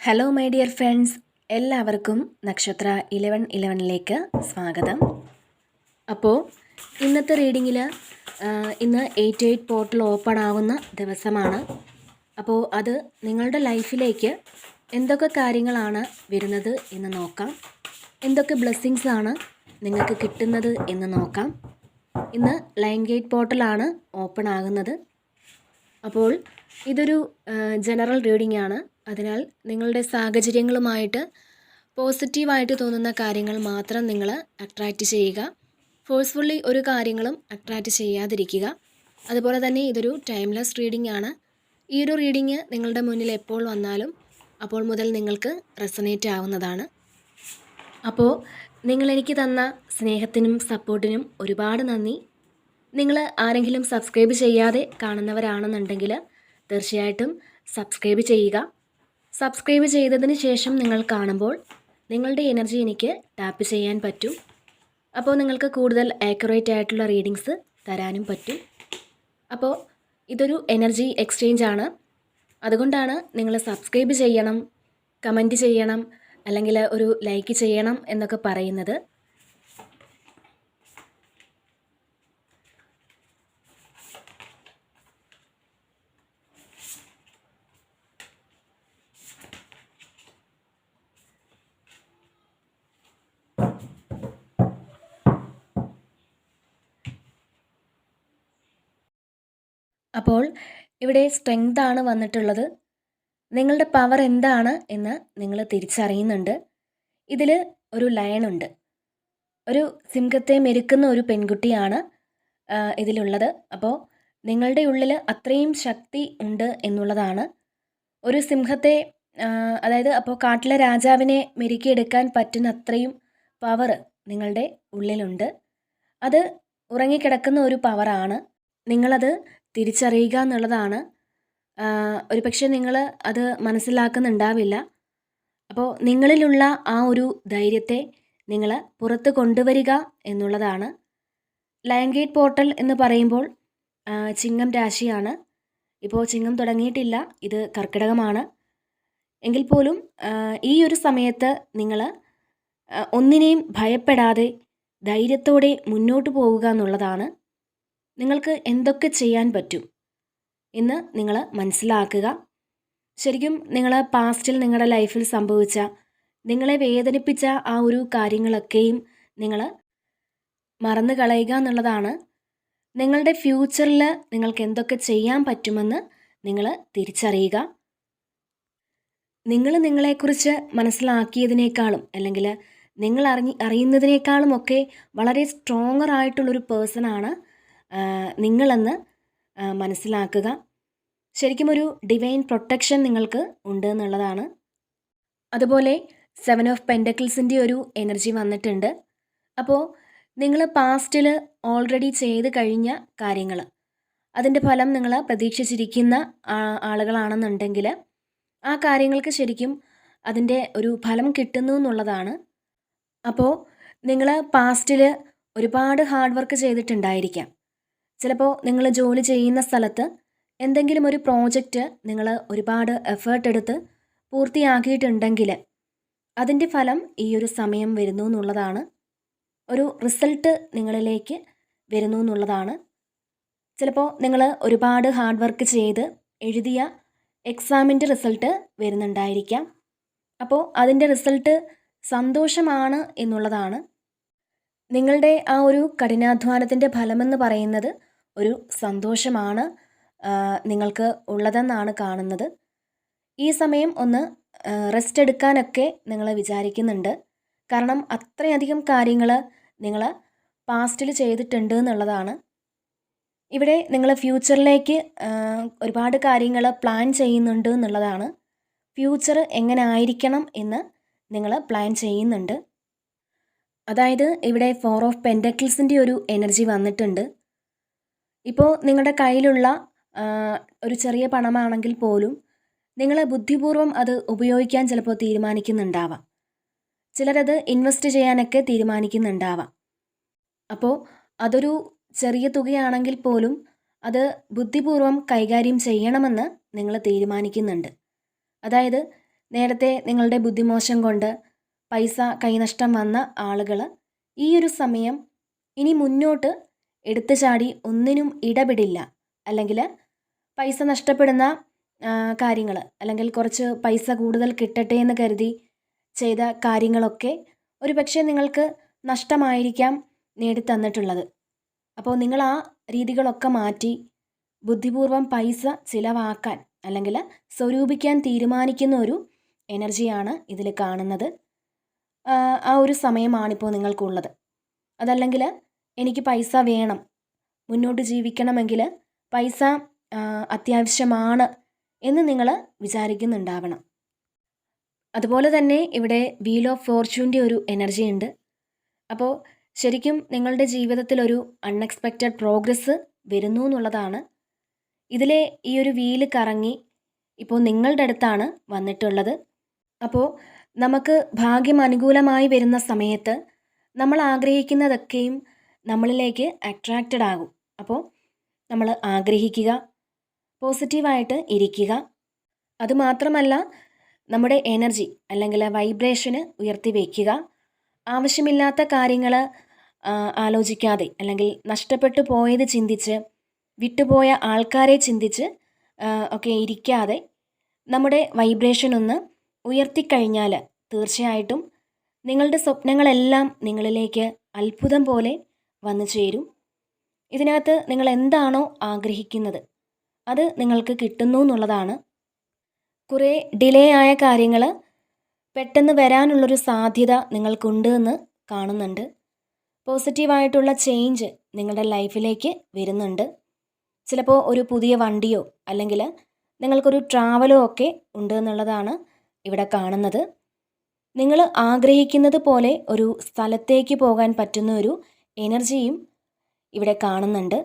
Hello my dear friends, എല്ലാവർക്കും നക്ഷത്ര 1111ലേക്ക് സ്വാഗതം. അപ്പോൾ ഇന്നത്തെ റീഡിങ്ങിൽ ഇന്ന് 88 പോർട്ടൽ ഓപ്പൺ ആവുന്ന ദിവസമാണ്. അപ്പോൾ അത് നിങ്ങളുടെ ലൈഫിലേക്ക് എന്തൊക്കെ കാര്യങ്ങളാണ് വരുന്നത് എന്ന് നോക്കാം, എന്തൊക്കെ ബ്ലെസ്സിങ്സ് ആണ് നിങ്ങൾക്ക് കിട്ടുന്നത് എന്ന് നോക്കാം. ഇന്ന് ലൈൻ ഗേറ്റ് പോർട്ടലാണ് ഓപ്പൺ ആകുന്നത്. അപ്പോൾ ഇതൊരു ജനറൽ റീഡിംഗ് ആണ്. അതിനാൽ നിങ്ങളുടെ സാഹചര്യങ്ങളുമായിട്ട് പോസിറ്റീവായിട്ട് തോന്നുന്ന കാര്യങ്ങൾ മാത്രം നിങ്ങൾ അട്രാക്റ്റ് ചെയ്യുക. ഫോഴ്സ്ഫുള്ളി ഒരു കാര്യങ്ങളും അട്രാക്റ്റ് ചെയ്യാതിരിക്കുക. അതുപോലെ തന്നെ ഇതൊരു ടൈംലെസ് റീഡിംഗ് ആണ്. ഈ ഒരു റീഡിംഗ് നിങ്ങളുടെ മുന്നിൽ എപ്പോൾ വന്നാലും അപ്പോൾ മുതൽ നിങ്ങൾക്ക് റെസണേറ്റ് ആവുന്നതാണ്. അപ്പോൾ നിങ്ങളെനിക്ക് തന്ന സ്നേഹത്തിനും സപ്പോർട്ടിനും ഒരുപാട് നന്ദി. നിങ്ങൾ ആരെങ്കിലും സബ്സ്ക്രൈബ് ചെയ്യാതെ കാണുന്നവരാണെന്നുണ്ടെങ്കിൽ തീർച്ചയായിട്ടും സബ്സ്ക്രൈബ് ചെയ്യുക. സബ്സ്ക്രൈബ് ചെയ്തതിന് ശേഷം നിങ്ങൾ കാണുമ്പോൾ നിങ്ങളുടെ എനർജി എനിക്ക് ടാപ്പ് ചെയ്യാൻ പറ്റും. അപ്പോൾ നിങ്ങൾക്ക് കൂടുതൽ ആക്യുറേറ്റ് ആയിട്ടുള്ള റീഡിങ്സ് തരാനും പറ്റും. അപ്പോൾ ഇതൊരു എനർജി എക്സ്ചേഞ്ച് ആണ്. അതുകൊണ്ടാണ് നിങ്ങൾ സബ്സ്ക്രൈബ് ചെയ്യണം, കമൻറ്റ് ചെയ്യണം, അല്ലെങ്കിൽ ഒരു ലൈക്ക് ചെയ്യണം എന്നൊക്കെ പറയുന്നത്. അപ്പോൾ ഇവിടെ സ്ട്രെങ്ത് ആണ് വന്നിട്ടുള്ളത്. നിങ്ങളുടെ പവർ എന്താണ് എന്ന് നിങ്ങൾ തിരിച്ചറിയുന്നുണ്ട്. ഇതിൽ ഒരു ലയൺ ഉണ്ട്. ഒരു സിംഹത്തെ മെരുക്കുന്ന ഒരു പെൺകുട്ടിയാണ് ഇതിലുള്ളത്. അപ്പോൾ നിങ്ങളുടെ ഉള്ളിൽ അത്രയും ശക്തി ഉണ്ട് എന്നുള്ളതാണ്. ഒരു സിംഹത്തെ അതായത് അപ്പോൾ കാട്ടിലെ രാജാവിനെ മെരുക്കിയെടുക്കാൻ പറ്റുന്ന അത്രയും പവർ നിങ്ങളുടെ ഉള്ളിലുണ്ട്. അത് ഉറങ്ങിക്കിടക്കുന്ന ഒരു പവറാണ്. നിങ്ങളത് തിരിച്ചറിയുക എന്നുള്ളതാണ്. ഒരു പക്ഷേ നിങ്ങൾ അത് മനസ്സിലാക്കുന്നുണ്ടാവില്ല. അപ്പോൾ നിങ്ങളിലുള്ള ആ ഒരു ധൈര്യത്തെ നിങ്ങൾ പുറത്ത് കൊണ്ടുവരിക എന്നുള്ളതാണ്. ലയൺ ഗേറ്റ് പോർട്ടൽ എന്ന് പറയുമ്പോൾ ചിങ്ങം രാശിയാണ്. ഇപ്പോൾ ചിങ്ങം തുടങ്ങിയിട്ടില്ല, ഇത് കർക്കിടകമാണ്. എങ്കിൽ പോലും ഈ ഒരു സമയത്ത് നിങ്ങൾ ഒന്നിനെയും ഭയപ്പെടാതെ ധൈര്യത്തോടെ മുന്നോട്ട് പോവുക എന്നുള്ളതാണ്. നിങ്ങൾക്ക് എന്തൊക്കെ ചെയ്യാൻ പറ്റും എന്ന് നിങ്ങൾ മനസ്സിലാക്കുക. ശരിക്കും നിങ്ങൾ പാസ്റ്റിൽ നിങ്ങളുടെ ലൈഫിൽ സംഭവിച്ച, നിങ്ങളെ വേദനിപ്പിച്ച ആ ഒരു കാര്യങ്ങളൊക്കെയും നിങ്ങൾ മറന്നു കളയുക എന്നുള്ളതാണ്. നിങ്ങളുടെ ഫ്യൂച്ചറിൽ നിങ്ങൾക്ക് എന്തൊക്കെ ചെയ്യാൻ പറ്റുമെന്ന് നിങ്ങൾ തിരിച്ചറിയുക. നിങ്ങൾ നിങ്ങളെക്കുറിച്ച് മനസ്സിലാക്കിയതിനേക്കാളും അല്ലെങ്കിൽ നിങ്ങൾ അറിയുന്നതിനേക്കാളും ഒക്കെ വളരെ സ്ട്രോങ്ങർ ആയിട്ടുള്ളൊരു പേഴ്സണാണ് നിങ്ങളെന്ന് മനസ്സിലാക്കുക. ശരിക്കും ഒരു ഡിവൈൻ പ്രൊട്ടക്ഷൻ നിങ്ങൾക്ക് ഉണ്ട് എന്നുള്ളതാണ്. അതുപോലെ 7 ഓഫ് പെൻറ്റക്കിൾസിൻ്റെ ഒരു എനർജി വന്നിട്ടുണ്ട്. അപ്പോൾ നിങ്ങൾ പാസ്റ്റിൽ ഓൾറെഡി ചെയ്ത് കഴിഞ്ഞ കാര്യങ്ങൾ, അതിൻ്റെ ഫലം നിങ്ങൾ പ്രതീക്ഷിച്ചിരിക്കുന്ന ആളുകളാണെന്നുണ്ടെങ്കിൽ ആ കാര്യങ്ങൾക്ക് ശരിക്കും അതിൻ്റെ ഒരു ഫലം കിട്ടുന്നു എന്നുള്ളതാണ്. അപ്പോൾ നിങ്ങൾ പാസ്റ്റിൽ ഒരുപാട് ഹാർഡ് വർക്ക് ചെയ്തിട്ടുണ്ടായിരിക്കാം. ചിലപ്പോൾ നിങ്ങൾ ജോലി ചെയ്യുന്ന സ്ഥലത്ത് എന്തെങ്കിലും ഒരു പ്രോജക്റ്റ് നിങ്ങൾ ഒരുപാട് എഫേർട്ട് എടുത്ത് പൂർത്തിയാക്കിയിട്ടുണ്ടെങ്കിൽ അതിൻ്റെ ഫലം ഈ ഒരു സമയം വരുന്നു എന്നുള്ളതാണ്. ഒരു റിസൾട്ട് നിങ്ങളിലേക്ക് വരുന്നു എന്നുള്ളതാണ്. ചിലപ്പോൾ നിങ്ങൾ ഒരുപാട് ഹാർഡ് വർക്ക് ചെയ്ത് എഴുതിയ എക്സാമിൻ്റെ റിസൾട്ട് വരുന്നുണ്ടായിരിക്കാം. അപ്പോൾ അതിൻ്റെ റിസൾട്ട് സന്തോഷമാണ് എന്നുള്ളതാണ്. നിങ്ങളുടെ ആ ഒരു കഠിനാധ്വാനത്തിൻ്റെ ഫലമെന്ന് പറയുന്നത് ഒരു സന്തോഷമാണ് നിങ്ങൾക്ക് ഉള്ളതെന്നാണ് കാണുന്നത്. ഈ സമയം ഒന്ന് റെസ്റ്റ് എടുക്കാനൊക്കെ നിങ്ങൾ വിചാരിക്കുന്നുണ്ട്. കാരണം അത്രയധികം കാര്യങ്ങൾ നിങ്ങൾ പാസ്റ്റിൽ ചെയ്തിട്ടുണ്ട് എന്നുള്ളതാണ്. ഇവിടെ നിങ്ങൾ ഫ്യൂച്ചറിലേക്ക് ഒരുപാട് കാര്യങ്ങൾ പ്ലാൻ ചെയ്യുന്നുണ്ട് എന്നുള്ളതാണ്. ഫ്യൂച്ചർ എങ്ങനെ ആയിരിക്കണം എന്ന് നിങ്ങൾ പ്ലാൻ ചെയ്യുന്നുണ്ട്. അതായത് ഇവിടെ 4 ഓഫ് പെൻറ്റക്കിൾസിൻ്റെ ഒരു എനർജി വന്നിട്ടുണ്ട്. ഇപ്പോൾ നിങ്ങളുടെ കയ്യിലുള്ള ഒരു ചെറിയ പണമാണെങ്കിൽ പോലും നിങ്ങൾ ബുദ്ധിപൂർവ്വം അത് ഉപയോഗിക്കാൻ ചിലപ്പോൾ തീരുമാനിക്കുന്നുണ്ടാവാം. ചിലരത് ഇൻവെസ്റ്റ് ചെയ്യാനൊക്കെ തീരുമാനിക്കുന്നുണ്ടാവാം. അപ്പോൾ അതൊരു ചെറിയ തുകയാണെങ്കിൽ പോലും അത് ബുദ്ധിപൂർവ്വം കൈകാര്യം ചെയ്യണമെന്ന് നിങ്ങൾ തീരുമാനിക്കുന്നുണ്ട്. അതായത് നേരത്തെ നിങ്ങളുടെ ബുദ്ധിമോശം കൊണ്ട് പൈസ കൈനഷ്ടം വന്ന ആളുകൾ ഈ ഒരു സമയം ഇനി മുന്നോട്ട് എടുത്തു ചാടി ഒന്നിനും ഇടപെടില്ല. അല്ലെങ്കിൽ പൈസ നഷ്ടപ്പെടുന്ന കാര്യങ്ങൾ, അല്ലെങ്കിൽ കുറച്ച് പൈസ കൂടുതൽ കിട്ടട്ടെ എന്ന് കരുതി ചെയ്ത കാര്യങ്ങളൊക്കെ ഒരു പക്ഷേ നിങ്ങൾക്ക് നഷ്ടമായിരിക്കാം നേടിത്തന്നിട്ടുള്ളത്. അപ്പോൾ നിങ്ങൾ ആ രീതികളൊക്കെ മാറ്റി ബുദ്ധിപൂർവം പൈസ ചിലവാക്കാൻ അല്ലെങ്കിൽ സ്വരൂപിക്കാൻ തീരുമാനിക്കുന്ന ഒരു എനർജിയാണ് ഇതിൽ കാണുന്നത്. ആ ഒരു സമയമാണിപ്പോൾ നിങ്ങൾക്കുള്ളത്. അതല്ലെങ്കിൽ എനിക്ക് പൈസ വേണം, മുന്നോട്ട് ജീവിക്കണമെങ്കിൽ പൈസ അത്യാവശ്യമാണ് എന്ന് നിങ്ങൾ വിചാരിക്കുന്നുണ്ടാവണം. അതുപോലെ തന്നെ ഇവിടെ വീൽ ഓഫ് ഫോർച്യൂണിൻ്റെ ഒരു എനർജി ഉണ്ട്. അപ്പോൾ ശരിക്കും നിങ്ങളുടെ ജീവിതത്തിൽ ഒരു അൺഎക്സ്പെക്റ്റഡ് പ്രോഗ്രസ് വരുന്നു എന്നുള്ളതാണ്. ഇതിലെ ഈ ഒരു വീല് കറങ്ങി ഇപ്പോൾ നിങ്ങളുടെ അടുത്താണ് വന്നിട്ടുള്ളത്. അപ്പോൾ നമുക്ക് ഭാഗ്യം അനുകൂലമായി വരുന്ന സമയത്ത് നമ്മൾ ആഗ്രഹിക്കുന്നതൊക്കെയും നമ്മളിലേക്ക് അട്രാക്റ്റഡ് ആകും. അപ്പോൾ നമ്മൾ ആഗ്രഹിക്കുക, പോസിറ്റീവായിട്ട് ഇരിക്കുക. അതുമാത്രമല്ല നമ്മുടെ എനർജി അല്ലെങ്കിൽ വൈബ്രേഷന് ഉയർത്തി വയ്ക്കുക. ആവശ്യമില്ലാത്ത കാര്യങ്ങൾ ആലോചിക്കാതെ അല്ലെങ്കിൽ നഷ്ടപ്പെട്ടു പോയത് ചിന്തിച്ച് വിട്ടുപോയ ആൾക്കാരെ ചിന്തിച്ച് ഒക്കെ ഇരിക്കാതെ നമ്മുടെ വൈബ്രേഷൻ ഒന്ന് ഉയർത്തിക്കഴിഞ്ഞാൽ തീർച്ചയായിട്ടും നിങ്ങളുടെ സ്വപ്നങ്ങളെല്ലാം നിങ്ങളിലേക്ക് അത്ഭുതം പോലെ വന്നു ചേരും. ഇതിനകത്ത് നിങ്ങൾ എന്താണോ ആഗ്രഹിക്കുന്നത് അത് നിങ്ങൾക്ക് കിട്ടുന്നു എന്നുള്ളതാണ്. കുറേ ഡിലേ ആയ കാര്യങ്ങൾ പെട്ടെന്ന് വരാനുള്ളൊരു സാധ്യത നിങ്ങൾക്കുണ്ട് എന്ന് കാണുന്നുണ്ട്. പോസിറ്റീവായിട്ടുള്ള ചേഞ്ച് നിങ്ങളുടെ ലൈഫിലേക്ക് വരുന്നുണ്ട്. ചിലപ്പോൾ ഒരു പുതിയ വണ്ടിയോ അല്ലെങ്കിൽ നിങ്ങൾക്കൊരു ട്രാവലോ ഒക്കെ ഉണ്ട് എന്നുള്ളതാണ് ഇവിടെ കാണുന്നത്. നിങ്ങൾ ആഗ്രഹിക്കുന്നത് പോലെ ഒരു സ്ഥലത്തേക്ക് പോകാൻ പറ്റുന്ന ഒരു എനർജിയും ഇവിടെ കാണുന്നുണ്ട്.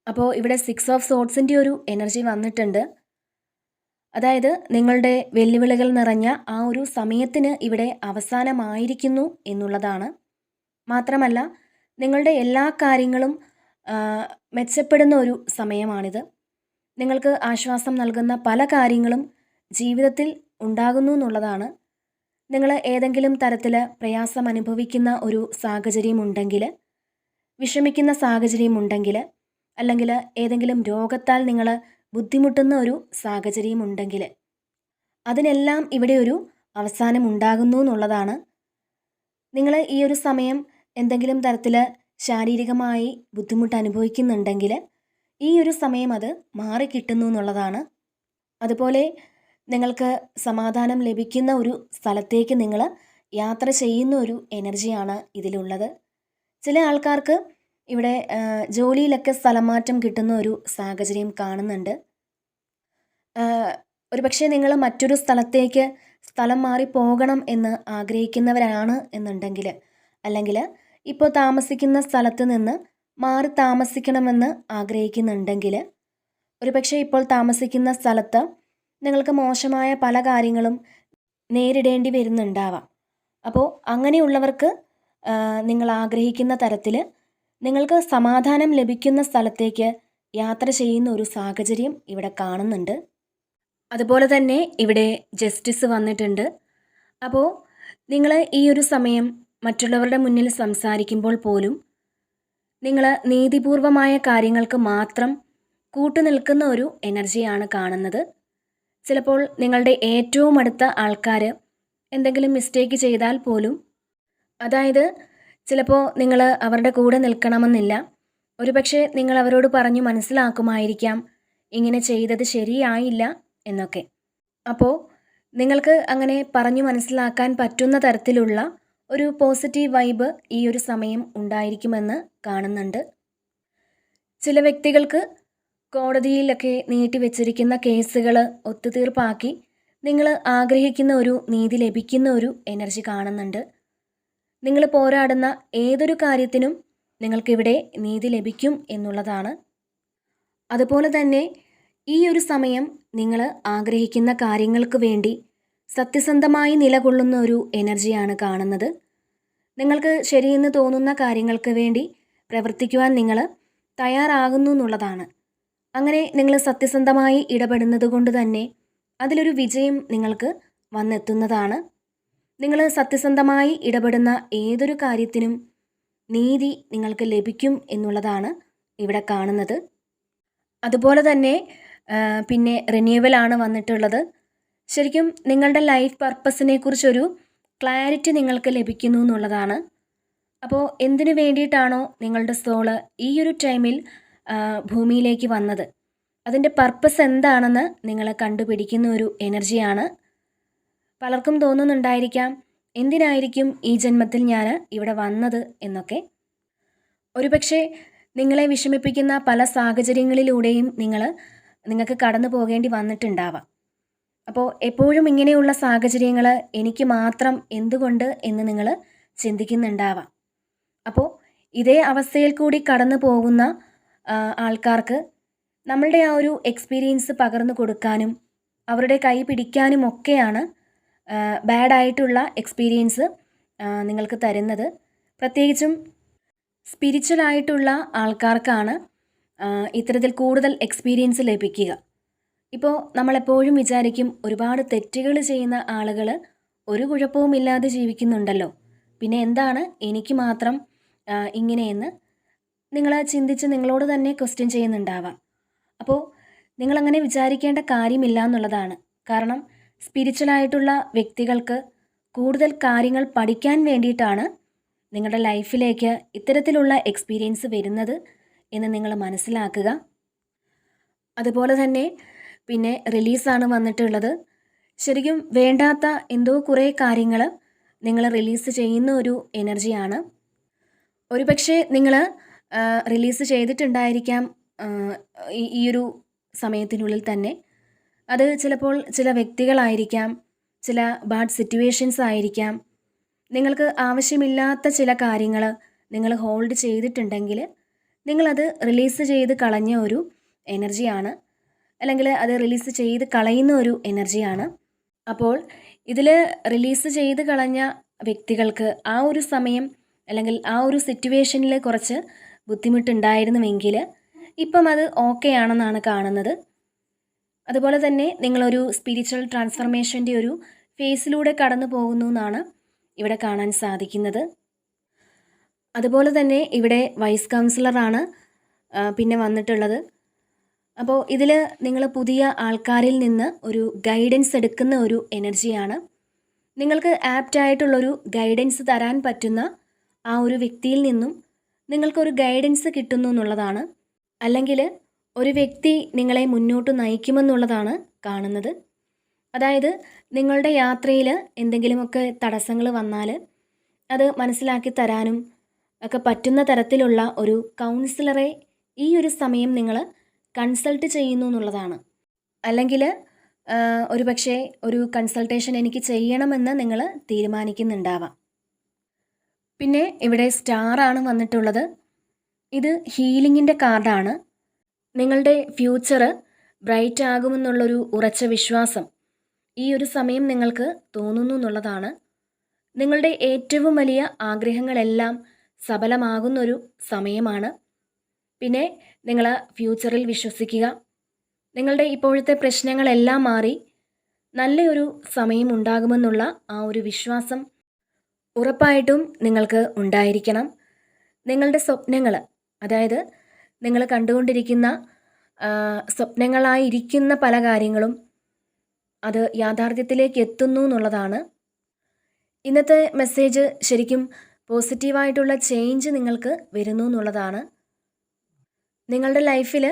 അപ്പോൾ ഇവിടെ 6 ഓഫ് സോർട്സിൻ്റെ ഒരു എനർജി വന്നിട്ടുണ്ട്. അതായത് നിങ്ങളുടെ വെല്ലുവിളികൾ നിറഞ്ഞ ആ ഒരു സമയത്തിന് ഇവിടെ അവസാനമായിരിക്കുന്നു എന്നുള്ളതാണ്. മാത്രമല്ല നിങ്ങളുടെ എല്ലാ കാര്യങ്ങളും മെച്ചപ്പെടുന്ന ഒരു സമയമാണിത്. നിങ്ങൾക്ക് ആശ്വാസം നൽകുന്ന പല കാര്യങ്ങളും ജീവിതത്തിൽ ഉണ്ടാകുന്നു എന്നുള്ളതാണ്. നിങ്ങൾ ഏതെങ്കിലും തരത്തിൽ പ്രയാസം അനുഭവിക്കുന്ന ഒരു സാഹചര്യമുണ്ടെങ്കിൽ, വിഷമിക്കുന്ന സാഹചര്യമുണ്ടെങ്കിൽ, അല്ലെങ്കിൽ ഏതെങ്കിലും രോഗത്താൽ നിങ്ങൾ ബുദ്ധിമുട്ടുന്ന ഒരു സാഹചര്യമുണ്ടെങ്കിൽ അതിനെല്ലാം ഇവിടെ ഒരു അവസാനം ഉണ്ടാകുന്നു എന്നുള്ളതാണ്. നിങ്ങൾ ഈ ഒരു സമയം എന്തെങ്കിലും തരത്തിൽ ശാരീരികമായി ബുദ്ധിമുട്ട് അനുഭവിക്കുന്നുണ്ടെങ്കിൽ ഈ ഒരു സമയം അത് മാറിക്കിട്ടുന്നു എന്നുള്ളതാണ്. അതുപോലെ നിങ്ങൾക്ക് സമാധാനം ലഭിക്കുന്ന ഒരു സ്ഥലത്തേക്ക് നിങ്ങൾ യാത്ര ചെയ്യുന്ന ഒരു എനർജിയാണ് ഇതിലുള്ളത്. ചില ആൾക്കാർക്ക് ഇവിടെ ജോലിയിലൊക്കെ സ്ഥലം മാറ്റം കിട്ടുന്ന ഒരു സാഹചര്യം കാണുന്നുണ്ട്. ഒരു പക്ഷേ നിങ്ങൾ മറ്റൊരു സ്ഥലത്തേക്ക് സ്ഥലം മാറി പോകണം എന്ന് ആഗ്രഹിക്കുന്നവരാണ് എന്നുണ്ടെങ്കിൽ, അല്ലെങ്കിൽ ഇപ്പോൾ താമസിക്കുന്ന സ്ഥലത്ത് നിന്ന് മാറി താമസിക്കണമെന്ന് ആഗ്രഹിക്കുന്നുണ്ടെങ്കിൽ, ഒരു പക്ഷേ ഇപ്പോൾ താമസിക്കുന്ന സ്ഥലത്ത് നിങ്ങൾക്ക് മോശമായ പല കാര്യങ്ങളും നേരിടേണ്ടി വരുന്നുണ്ടാവാം. അപ്പോൾ അങ്ങനെയുള്ളവർക്ക് നിങ്ങൾ ആഗ്രഹിക്കുന്ന തരത്തിൽ നിങ്ങൾക്ക് സമാധാനം ലഭിക്കുന്ന സ്ഥലത്തേക്ക് യാത്ര ചെയ്യുന്ന ഒരു സാഹചര്യം ഇവിടെ കാണുന്നുണ്ട്. അതുപോലെ തന്നെ ഇവിടെ ജസ്റ്റിസ് വന്നിട്ടുണ്ട്. അപ്പോൾ നിങ്ങൾ ഈ ഒരു സമയം മറ്റുള്ളവരുടെ മുന്നിൽ സംസാരിക്കുമ്പോൾ പോലും നിങ്ങൾ നീതിപൂർവമായ കാര്യങ്ങൾക്ക് മാത്രം കൂട്ടുനിൽക്കുന്ന ഒരു എനർജിയാണ് കാണുന്നത്. ചിലപ്പോൾ നിങ്ങളുടെ ഏറ്റവും അടുത്ത ആൾക്കാർ എന്തെങ്കിലും മിസ്റ്റേക്ക് ചെയ്താൽ പോലും, അതായത് ചിലപ്പോൾ നിങ്ങൾ അവരുടെ കൂടെ നിൽക്കണമെന്നില്ല, ഒരുപക്ഷെ നിങ്ങൾ അവരോട് പറഞ്ഞു മനസ്സിലാക്കുമായിരിക്കാം ഇങ്ങനെ ചെയ്തത് ശരിയായില്ല എന്നൊക്കെ. അപ്പോൾ നിങ്ങൾക്ക് അങ്ങനെ പറഞ്ഞു മനസ്സിലാക്കാൻ പറ്റുന്ന തരത്തിലുള്ള ഒരു പോസിറ്റീവ് വൈബ് ഈ ഒരു സമയം ഉണ്ടായിരിക്കുമെന്ന് കാണുന്നുണ്ട്. ചില വ്യക്തികൾക്ക് കോടതിയിലൊക്കെ നീട്ടിവെച്ചിരിക്കുന്ന കേസുകൾ ഒത്തുതീർപ്പാക്കി നിങ്ങൾ ആഗ്രഹിക്കുന്ന ഒരു നീതി ലഭിക്കുന്ന ഒരു എനർജി കാണുന്നുണ്ട്. നിങ്ങൾ പോരാടുന്ന ഏതൊരു കാര്യത്തിനും നിങ്ങൾക്കിവിടെ നീതി ലഭിക്കും എന്നുള്ളതാണ്. അതുപോലെ തന്നെ ഈ ഒരു സമയം നിങ്ങൾ ആഗ്രഹിക്കുന്ന കാര്യങ്ങൾക്ക് വേണ്ടി സത്യസന്ധമായി നിലകൊള്ളുന്ന ഒരു എനർജിയാണ് കാണുന്നത്. നിങ്ങൾക്ക് ശരിയെന്ന് തോന്നുന്ന കാര്യങ്ങൾക്ക് വേണ്ടി പ്രവർത്തിക്കുവാൻ നിങ്ങൾ തയ്യാറാകുന്നു എന്നുള്ളതാണ്. അങ്ങനെ നിങ്ങൾ സത്യസന്ധമായി ഇടപെടുന്നത് കൊണ്ട് തന്നെ അതിലൊരു വിജയം നിങ്ങൾക്ക് വന്നെത്തുന്നതാണ്. നിങ്ങൾ സത്യസന്ധമായി ഇടപെടുന്ന ഏതൊരു കാര്യത്തിനും നീതി നിങ്ങൾക്ക് ലഭിക്കും എന്നുള്ളതാണ് ഇവിടെ കാണുന്നത്. അതുപോലെ തന്നെ പിന്നെ റിന്യൂവലാണ് വന്നിട്ടുള്ളത്. ശരിക്കും നിങ്ങളുടെ ലൈഫ് പർപ്പസിനെ കുറിച്ചൊരു ക്ലാരിറ്റി നിങ്ങൾക്ക് ലഭിക്കുന്നു എന്നുള്ളതാണ്. അപ്പോൾ എന്തിനു വേണ്ടിയിട്ടാണോ നിങ്ങളുടെ സോള് ഈ ഒരു ടൈമിൽ ഭൂമിയിലേക്ക് വന്നത്, അതിൻ്റെ പർപ്പസ് എന്താണെന്ന് നിങ്ങൾ കണ്ടുപിടിക്കുന്ന ഒരു എനർജിയാണ്. പലർക്കും തോന്നുന്നുണ്ടായിരിക്കാം, എന്തിനായിരിക്കും ഈ ജന്മത്തിൽ ഞാൻ ഇവിടെ വന്നത് എന്നൊക്കെ. ഒരുപക്ഷെ നിങ്ങളെ വിഷമിപ്പിക്കുന്ന പല സാഹചര്യങ്ങളിലൂടെയും നിങ്ങൾക്ക് കടന്നു പോകേണ്ടി വന്നിട്ടുണ്ടാവാം. അപ്പോൾ എപ്പോഴും ഇങ്ങനെയുള്ള സാഹചര്യങ്ങൾ എനിക്ക് മാത്രം എന്തുകൊണ്ട് എന്ന് നിങ്ങൾ ചിന്തിക്കുന്നുണ്ടാവാം. അപ്പോൾ ഇതേ അവസ്ഥയിൽ കൂടി കടന്നു പോകുന്ന ആൾക്കാർക്ക് നമ്മളുടെ ആ ഒരു എക്സ്പീരിയൻസ് പകർന്നു കൊടുക്കാനും അവരുടെ കൈ പിടിക്കാനും ഒക്കെയാണ് ബാഡായിട്ടുള്ള എക്സ്പീരിയൻസ് നിങ്ങൾക്ക് തരുന്നത്. പ്രത്യേകിച്ചും സ്പിരിച്വലായിട്ടുള്ള ആൾക്കാർക്കാണ് ഇത്തരത്തിൽ കൂടുതൽ എക്സ്പീരിയൻസ് ലഭിക്കുക. ഇപ്പോൾ നമ്മളെപ്പോഴും വിചാരിക്കും, ഒരുപാട് തെറ്റുകൾ ചെയ്യുന്ന ആളുകൾ ഒരു കുഴപ്പവുമില്ലാതെ ജീവിക്കുന്നുണ്ടല്ലോ, പിന്നെ എന്താണ് എനിക്ക് മാത്രം ഇങ്ങനെയെന്ന് നിങ്ങൾ ചിന്തിച്ച് നിങ്ങളോട് തന്നെ ക്വസ്റ്റ്യൻ ചെയ്യുന്നുണ്ടാവാം. അപ്പോൾ നിങ്ങളങ്ങനെ വിചാരിക്കേണ്ട കാര്യമില്ല എന്നുള്ളതാണ്. കാരണം സ്പിരിച്വലായിട്ടുള്ള വ്യക്തികൾക്ക് കൂടുതൽ കാര്യങ്ങൾ പഠിക്കാൻ വേണ്ടിയിട്ടാണ് നിങ്ങളുടെ ലൈഫിലേക്ക് ഇത്തരത്തിലുള്ള എക്സ്പീരിയൻസ് വരുന്നത് എന്ന് നിങ്ങൾ മനസ്സിലാക്കുക. അതുപോലെ തന്നെ പിന്നെ റിലീസാണ് വന്നിട്ടുള്ളത്. ശരിക്കും വേണ്ടാത്ത എന്തോ കുറേ കാര്യങ്ങൾ നിങ്ങൾ റിലീസ് ചെയ്യുന്ന ഒരു എനർജിയാണ്. ഒരുപക്ഷെ നിങ്ങൾ റിലീസ് ചെയ്തിട്ടുണ്ടായിരിക്കാം ഈ ഒരു സമയത്തിനുള്ളിൽ തന്നെ. അത് ചിലപ്പോൾ ചില വ്യക്തികളായിരിക്കാം, ചില ബാഡ് സിറ്റുവേഷൻസ് ആയിരിക്കാം. നിങ്ങൾക്ക് ആവശ്യമില്ലാത്ത ചില കാര്യങ്ങൾ നിങ്ങൾ ഹോൾഡ് ചെയ്തിട്ടുണ്ടെങ്കിൽ നിങ്ങളത് റിലീസ് ചെയ്ത് കളഞ്ഞ ഒരു എനർജിയാണ്, അല്ലെങ്കിൽ അത് റിലീസ് ചെയ്ത് കളയുന്ന ഒരു എനർജിയാണ്. അപ്പോൾ ഇതിൽ റിലീസ് ചെയ്ത് കളഞ്ഞ വ്യക്തികൾക്ക് ആ ഒരു സമയം അല്ലെങ്കിൽ ആ ഒരു സിറ്റുവേഷനിൽ കുറച്ച് ബുദ്ധിമുട്ടുണ്ടായിരുന്നുവെങ്കിൽ ഇപ്പം അത് ഓക്കെ ആണെന്നാണ് കാണുന്നത്. അതുപോലെ തന്നെ നിങ്ങളൊരു സ്പിരിച്വൽ ട്രാൻസ്ഫർമേഷൻ്റെ ഒരു ഫേസിലൂടെ കടന്നു പോകുന്നു എന്നാണ് ഇവിടെ കാണാൻ സാധിക്കുന്നത്. അതുപോലെ തന്നെ ഇവിടെ വൈസ് കൗൺസിലറാണ് പിന്നെ വന്നിട്ടുള്ളത്. അപ്പോൾ ഇതിൽ നിങ്ങൾ പുതിയ ആൾക്കാരിൽ നിന്ന് ഒരു ഗൈഡൻസ് എടുക്കുന്ന ഒരു എനർജിയാണ്. നിങ്ങൾക്ക് ആപ്റ്റായിട്ടുള്ളൊരു ഗൈഡൻസ് തരാൻ പറ്റുന്ന ആ ഒരു വ്യക്തിയിൽ നിന്നും നിങ്ങൾക്കൊരു ഗൈഡൻസ് കിട്ടുന്നു എന്നുള്ളതാണ്. അല്ലെങ്കിൽ ഒരു വ്യക്തി നിങ്ങളെ മുന്നോട്ട് നയിക്കുമെന്നുള്ളതാണ് കാണുന്നത്. അതായത് നിങ്ങളുടെ യാത്രയിൽ എന്തെങ്കിലുമൊക്കെ തടസ്സങ്ങൾ വന്നാൽ അത് മനസ്സിലാക്കി തരാനും ഒക്കെ പറ്റുന്ന തരത്തിലുള്ള ഒരു കൗൺസിലറെ ഈ ഒരു സമയം നിങ്ങൾ കൺസൾട്ട് ചെയ്യുന്നു എന്നുള്ളതാണ്. അല്ലെങ്കിൽ ഒരു പക്ഷേ ഒരു കൺസൾട്ടേഷൻ എനിക്ക് ചെയ്യണമെന്ന് നിങ്ങൾ തീരുമാനിക്കുന്നുണ്ടാവാം. പിന്നെ ഇവിടെ സ്റ്റാറാണ് വന്നിട്ടുള്ളത്. ഇത് ഹീലിങ്ങിൻ്റെ കാർഡാണ്. നിങ്ങളുടെ ഫ്യൂച്ചർ ബ്രൈറ്റ് ആകുമെന്നുള്ളൊരു ഉറച്ച വിശ്വാസം ഈ ഒരു സമയം നിങ്ങൾക്ക് തോന്നുന്നു എന്നുള്ളതാണ്. നിങ്ങളുടെ ഏറ്റവും വലിയ ആഗ്രഹങ്ങളെല്ലാം സഫലമാകുന്നൊരു സമയമാണ്. പിന്നെ നിങ്ങൾ ഫ്യൂച്ചറിൽ വിശ്വസിക്കുക. നിങ്ങളുടെ ഇപ്പോഴത്തെ പ്രശ്നങ്ങളെല്ലാം മാറി നല്ലൊരു സമയം ഉണ്ടാകുമെന്നുള്ള ആ ഒരു വിശ്വാസം ഉറപ്പായിട്ടും നിങ്ങൾക്ക് ഉണ്ടായിരിക്കണം. നിങ്ങളുടെ സ്വപ്നങ്ങൾ, അതായത് നിങ്ങൾ കണ്ടുകൊണ്ടിരിക്കുന്ന സ്വപ്നങ്ങളായിരിക്കുന്ന പല കാര്യങ്ങളും അത് യാഥാർത്ഥ്യത്തിലേക്ക് എത്തുന്നു എന്നുള്ളതാണ്. ഇന്നത്തെ മെസ്സേജ് ശരിക്കും പോസിറ്റീവായിട്ടുള്ള ചേഞ്ച് നിങ്ങൾക്ക് വരുന്നു എന്നുള്ളതാണ്. നിങ്ങളുടെ ലൈഫിൽ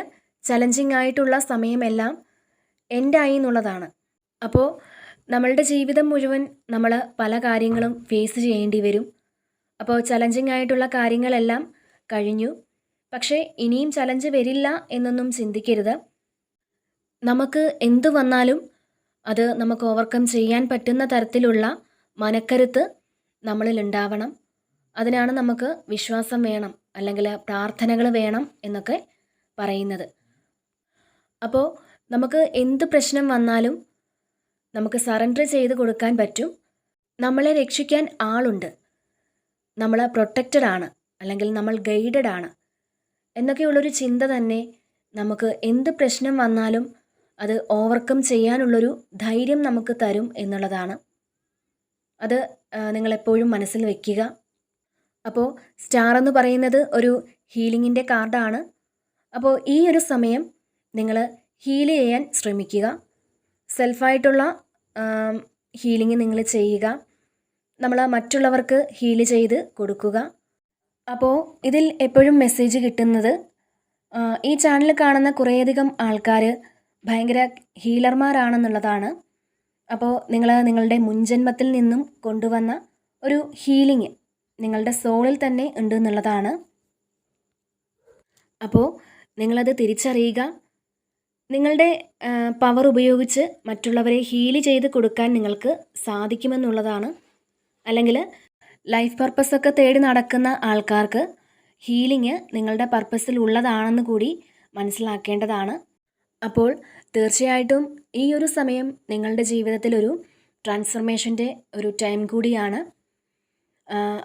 ചലഞ്ചിങ് ആയിട്ടുള്ള സമയമെല്ലാം എൻഡായി എന്നുള്ളതാണ്. അപ്പോൾ നമ്മളുടെ ജീവിതം മുഴുവൻ നമ്മൾ പല കാര്യങ്ങളും ഫേസ് ചെയ്യേണ്ടി വരും. അപ്പോൾ ചലഞ്ചിങ് ആയിട്ടുള്ള കാര്യങ്ങളെല്ലാം കഴിഞ്ഞു, പക്ഷേ ഇനിയും ചലഞ്ച് വരില്ല എന്നൊന്നും ചിന്തിക്കരുത്. നമുക്ക് എന്തു വന്നാലും അത് നമുക്ക് ഓവർകം ചെയ്യാൻ പറ്റുന്ന തരത്തിലുള്ള മനക്കരുത്ത് നമ്മളിൽ ഉണ്ടാവണം. അതിനാണ് നമുക്ക് വിശ്വാസം വേണം, അല്ലെങ്കിൽ പ്രാർത്ഥനകൾ വേണം എന്നൊക്കെ പറയുന്നത്. അപ്പോൾ നമുക്ക് എന്ത് പ്രശ്നം വന്നാലും നമുക്ക് സറണ്ടർ ചെയ്ത് കൊടുക്കാൻ പറ്റും. നമ്മളെ രക്ഷിക്കാൻ ആളുണ്ട്, നമ്മൾ പ്രൊട്ടക്റ്റഡ് ആണ്, അല്ലെങ്കിൽ നമ്മൾ ഗൈഡഡ് ആണ് എന്നൊക്കെയുള്ളൊരു ചിന്ത തന്നെ നമുക്ക് എന്ത് പ്രശ്നം വന്നാലും അത് ഓവർകം ചെയ്യാനുള്ളൊരു ധൈര്യം നമുക്ക് തരും എന്നുള്ളതാണ്. അത് നിങ്ങളെപ്പോഴും മനസ്സിൽ വയ്ക്കുക. അപ്പോൾ സ്റ്റാർ എന്ന് പറയുന്നത് ഒരു ഹീലിങ്ങിൻ്റെ കാർഡാണ്. അപ്പോൾ ഈ ഒരു സമയം നിങ്ങൾ ഹീൽ ചെയ്യാൻ ശ്രമിക്കുക. സെൽഫായിട്ടുള്ള ഹീലിംഗ് നിങ്ങൾ ചെയ്യുക. നമ്മൾ മറ്റുള്ളവർക്ക് ഹീൽ ചെയ്ത് കൊടുക്കുക. അപ്പോൾ ഇതിൽ എപ്പോഴും മെസ്സേജ് കിട്ടുന്നത് ഈ ചാനൽ കാണുന്ന കുറേയധികം ആൾക്കാർ ഭയങ്കര ഹീലർമാരാണെന്നുള്ളതാണ്. അപ്പോൾ നിങ്ങൾ നിങ്ങളുടെ മുൻജന്മത്തിൽ നിന്നും കൊണ്ടുവന്ന ഒരു ഹീലിംഗ് നിങ്ങളുടെ സോളിൽ തന്നെ ഉണ്ട് എന്നുള്ളതാണ്. അപ്പോൾ നിങ്ങളത് തിരിച്ചറിയുക. നിങ്ങളുടെ പവർ ഉപയോഗിച്ച് മറ്റുള്ളവരെ ഹീൽ ചെയ്ത് കൊടുക്കാൻ നിങ്ങൾക്ക് സാധിക്കുമെന്നുള്ളതാണ്. അല്ലെങ്കിൽ ലൈഫ് പർപ്പസൊക്കെ തേടി നടക്കുന്ന ആൾക്കാർക്ക് ഹീലിംഗ് നിങ്ങളുടെ പർപ്പസിൽ ഉള്ളതാണെന്ന് കൂടി മനസ്സിലാക്കേണ്ടതാണ്. അപ്പോൾ തീർച്ചയായിട്ടും ഈ ഒരു സമയം നിങ്ങളുടെ ജീവിതത്തിലൊരു ട്രാൻസ്ഫർമേഷൻ്റെ ഒരു ടൈം കൂടിയാണ്.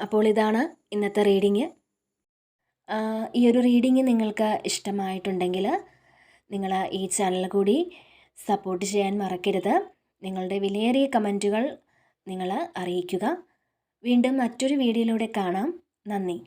അപ്പോൾ ഇതാണ് ഇന്നത്തെ റീഡിങ്. ഈ ഒരു റീഡിങ് നിങ്ങൾക്ക് ഇഷ്ടമായിട്ടുണ്ടെങ്കിൽ നിങ്ങൾ ഈ ചാനൽ കൂടി സപ്പോർട്ട് ചെയ്യാൻ മറക്കരുത്. നിങ്ങളുടെ വിലയേറിയ കമൻറ്റുകൾ നിങ്ങൾ അറിയിക്കുക. വീണ്ടും മറ്റൊരു വീഡിയോയിലൂടെ കാണാം. നന്ദി.